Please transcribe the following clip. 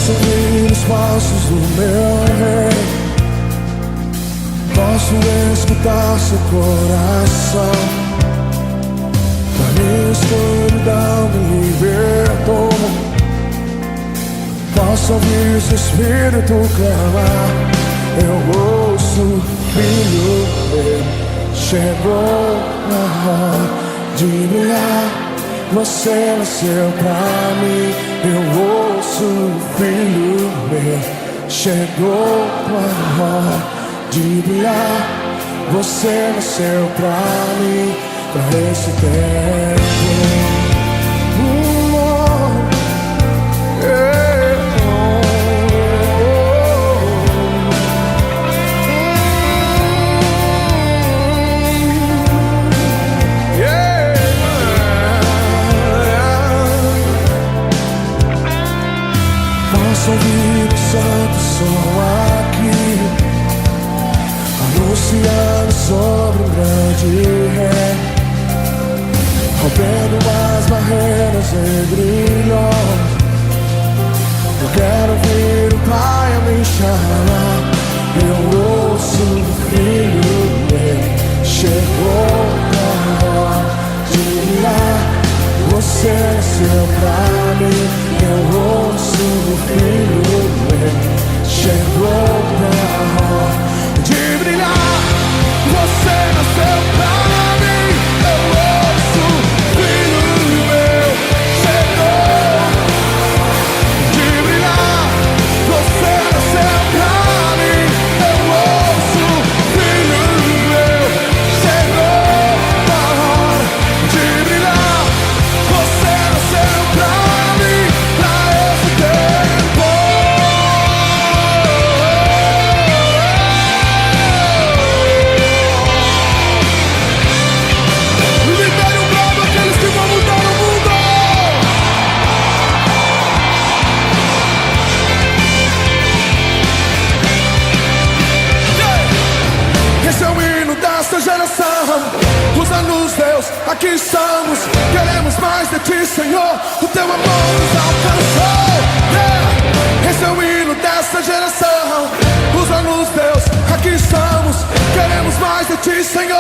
Posso ouvir os passos do meu rei, posso escutar seu coração. Da minha escuridão me libertou. Posso ouvir seu espírito clamar. Eu ouço, filho meu, chegou na hora de brilhar. Você nasceu pra mim. Eu ouço, filho meu, chegou na hora de brilhar. Você nasceu pra mim, pra esse tempo. Posso ouvir o santo som aqui, anunciando sobre um grande rei, rompendo as barreiras e grilhões. Eu quero ouvir o Pai a me chamar. Eu ouço o filho meu, chegou na hora de brilhar. Você nasceu pra mim. Eu ouço o filho meu, chegou na hora de brilhar. Você nasceu pra mim. Eu ouço o filho meu, chegou de brilhar. Você nasceu pra mim. Eu ouço o filho meu, chegou na hora de brilhar. Você nasceu pra mim, pra esse tempo. Libere um brado aqueles que vão mudar o mundo. Esse é o hino desta geração. Usa-nos, Deus, aqui estamos. Queremos mais de ti, Senhor. O teu amor nos alcançou. Esse é o hino desta geração. Usa-nos, Deus, aqui estamos. Queremos mais de ti, Senhor.